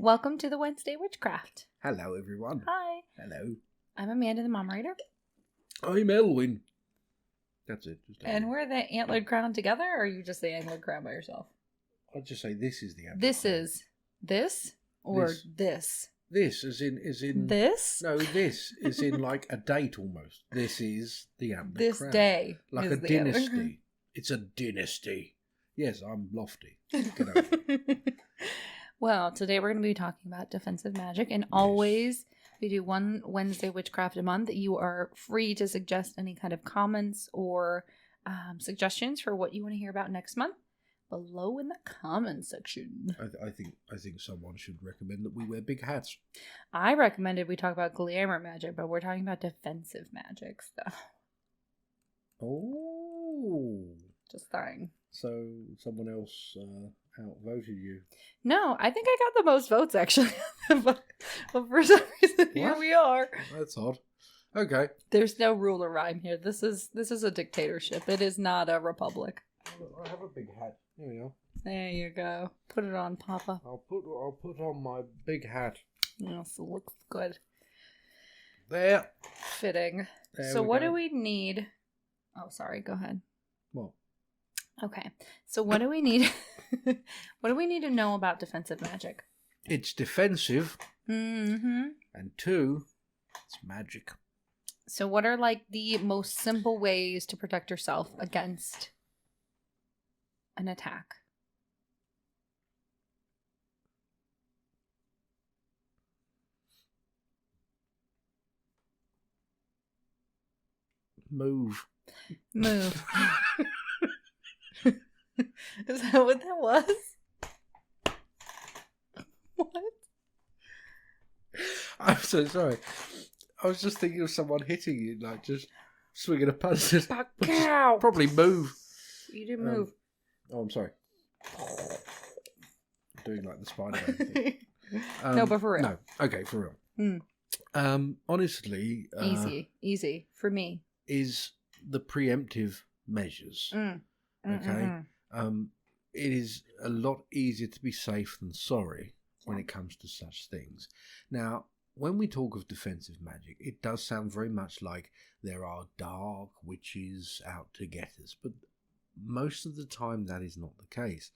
Welcome to the Wednesday Witchcraft. Hello, everyone. Hi. Hello. I'm Amanda, the mom writer. I'm Elwyn. That's it. And we're the Antlered Crown together, or are you just the Antlered Crown by yourself? I'd just say this is the Antlered This Crown. is this or this? This as in This? No, this is in like a date almost. This is the Antlered This Crown. day. Like is a the Antlered Crown. dynasty. It's a dynasty. Yes, I'm lofty. Get over it. Well, today we're going to be talking about defensive magic, and always we do one Wednesday Witchcraft a month. You are free to suggest any kind of comments or suggestions for what you want to hear about next month below in the comments section. I think someone should recommend that we wear big hats. I recommended we talk about glamour magic, but we're talking about defensive magic stuff. Oh. Just saying. So someone else outvoted you. No, I think I got the most votes actually. but for some reason, here we are. That's odd. Okay. There's no rule or rhyme here. This is a dictatorship. It is not a republic. I have a big hat. Here we are. There you go. Put it on, Papa. I'll put on my big hat. Yes, it looks good. There. Fitting. There So we what go. do we need? Oh, sorry. Go ahead. What? Okay. So what do we need? What do we need to know about defensive magic? It's defensive, Mm-hmm. and 2, it's magic. So what are like the most simple ways to protect yourself against an attack? Move. Move. Is that what that was? What? I'm so sorry. I was just thinking of someone hitting you, like just swinging a punch. Cow. Probably move. You do move. Oh, I'm sorry. Doing like the Spider-Man thing. No, but for real. No, okay, for real. Honestly, Easy for me. is the preemptive measures. Okay. It is a lot easier to be safe than sorry when it comes to such things. Now, when we talk of defensive magic, it does sound very much like there are dark witches out to get us, but most of the time that is not the case.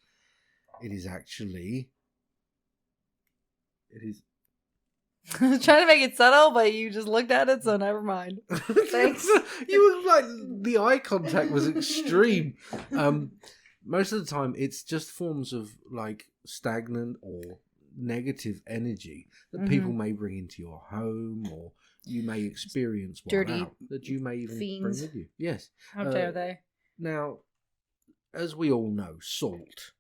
It is actually... I was trying to make it subtle, but you just looked at it, so never mind. Thanks. You were like, the eye contact was extreme. Most of the time, it's just forms of like stagnant or negative energy that people may bring into your home, or you may experience while Dirty out, that you may even fiends. bring with you. Yes. How dare they? Now, as we all know, salt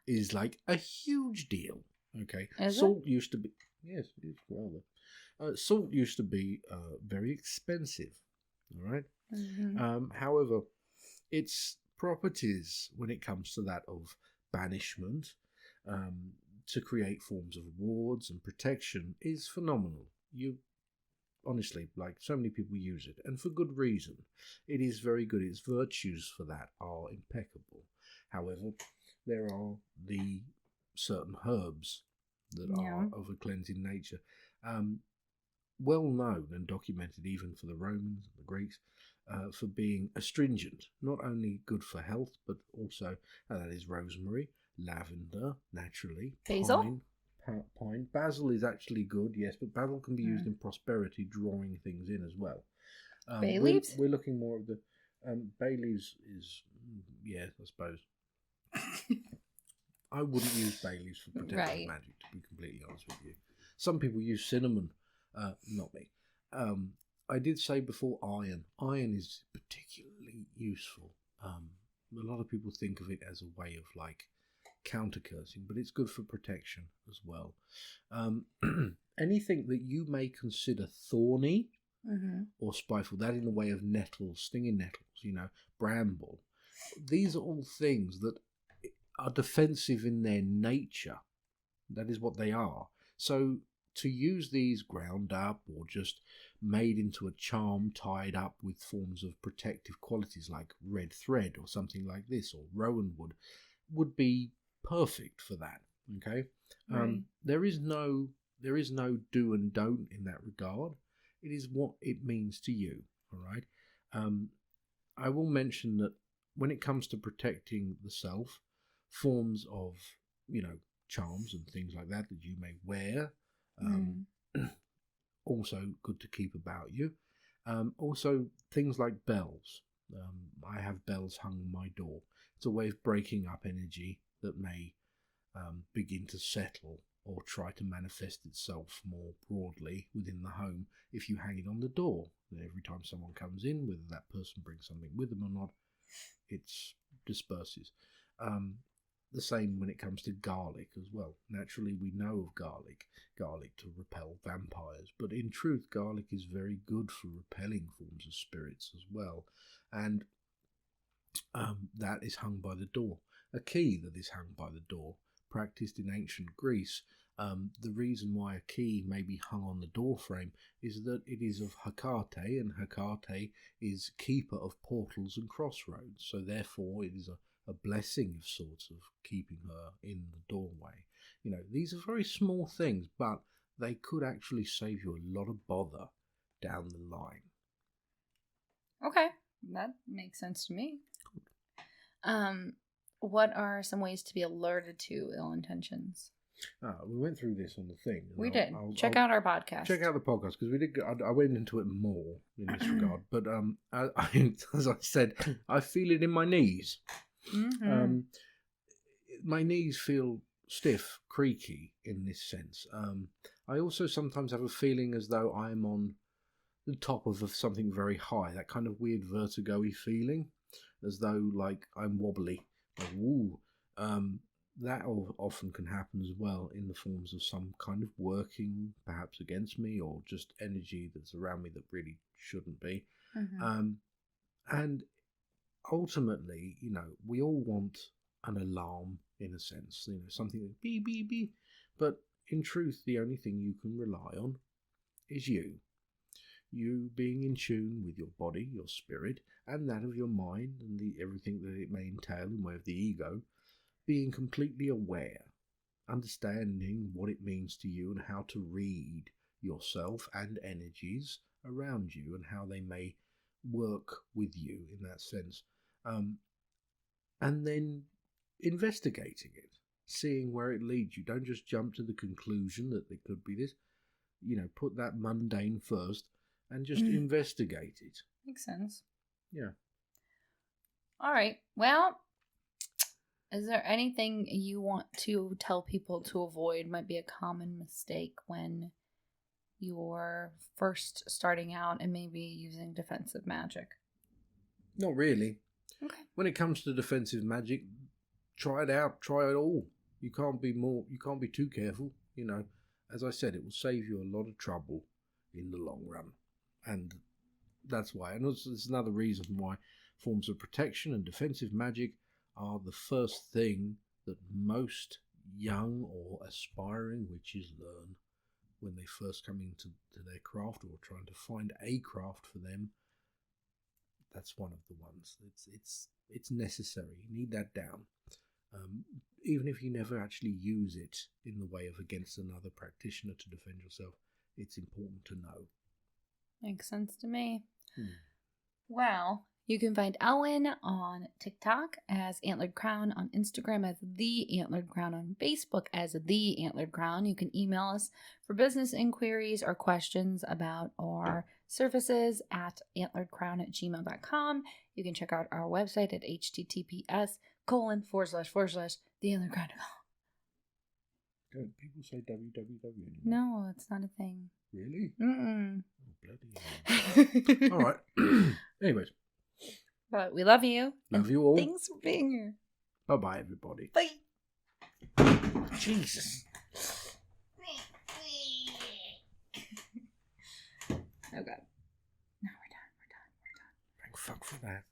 is like a huge deal. Okay, Is salt used to be. Yes, it's rather. Salt used to be very expensive. All right. However, its properties when it comes to that of banishment, to create forms of wards and protection is phenomenal. You honestly, like, so many people use it, and for good reason. It is very good. Its virtues for that are impeccable. However, there are the certain herbs that are of a cleansing nature, well known and documented even for the Romans and the Greeks, for being astringent, not only good for health, but also, that is rosemary, lavender, naturally, Basil? pine. Basil is actually good, yes, but basil can be used in prosperity, drawing things in as well. Bay leaves? We're looking more of the bay leaves is, yeah, I suppose. I wouldn't use bay leaves for protective magic, to be completely honest with you. Some people use cinnamon, not me. I did say before iron. Iron is particularly useful. A lot of people think of it as a way of like counter-cursing, but it's good for protection as well. Anything that you may consider thorny or spiteful, that in the way of nettles, stinging nettles, bramble, these are all things that are defensive in their nature. That is what they are. So to use these ground up or just made into a charm tied up with forms of protective qualities like red thread or something like this, or rowan wood be perfect for that. Okay, Right. there is no do and don't in that regard. It is what it means to you. All right. I will mention that when it comes to protecting the self, forms of charms and things like that you may wear, also good to keep about you. Also things like bells. I have bells hung on my door. It's a way of breaking up energy that may begin to settle or try to manifest itself more broadly within the home if you hang it on the door. Every time someone comes in, whether that person brings something with them or not, it disperses. The same when it comes to garlic as well. Naturally, we know of garlic to repel vampires, but in truth, garlic is very good for repelling forms of spirits as well. And that is hung by the door. A key that is hung by the door, practiced in ancient Greece. The reason why a key may be hung on the door frame is that it is of Hecate, and Hecate is keeper of portals and crossroads. So therefore, it is a blessing of sorts of keeping her in the doorway. These are very small things, but they could actually save you a lot of bother down the line. Okay, that makes sense to me. What are some ways to be alerted to ill intentions? We went through this on the thing. We did. Check out our podcast. Check out the podcast because we did. I went into it more in this regard, but as I said, I feel it in my knees. Mm-hmm. My knees feel stiff, creaky in this sense. I also sometimes have a feeling as though I'm on the top of something very high. That kind of weird vertigo-y feeling, as though like I'm wobbly. Like, woo. That often can happen as well in the forms of some kind of working, perhaps against me, or just energy that's around me that really shouldn't be. Mm-hmm. And ultimately, we all want an alarm in a sense, something that beep, beep, beep. But in truth, the only thing you can rely on is you. You being in tune with your body, your spirit, and that of your mind, and everything that it may entail in way of the ego. Being completely aware, understanding what it means to you and how to read yourself and energies around you and how they may work with you in that sense. And then investigating it, seeing where it leads you. Don't just jump to the conclusion that it could be this. Put that mundane first and just investigate it. Makes sense. Yeah. All right. Well, is there anything you want to tell people to avoid? Might be a common mistake when you're first starting out and maybe using defensive magic. Not really. Okay. When it comes to defensive magic, try it out. Try it all. You can't be too careful. As I said, it will save you a lot of trouble in the long run. And that's why. And it's another reason why forms of protection and defensive magic are the first thing that most young or aspiring witches learn when they first come into their craft or trying to find a craft for them. That's one of the ones. It's necessary. You need that down. Even if you never actually use it in the way of against another practitioner to defend yourself, it's important to know. Makes sense to me. Well, you can find Owen on TikTok as Antlered Crown, on Instagram as The Antlered Crown, on Facebook as The Antlered Crown. You can email us for business inquiries or questions about our services at antleredcrown@gmail.com. You can check out our website at https://theantleredcrown.com. Don't people say www anymore? No, it's not a thing. Really? Mm-mm. Oh, bloody hell. All right. Anyways. But we love you. Love you all. Thanks for being here. Bye-bye, everybody. Bye. Jesus. Oh, God. No, we're done. Thank fuck for that.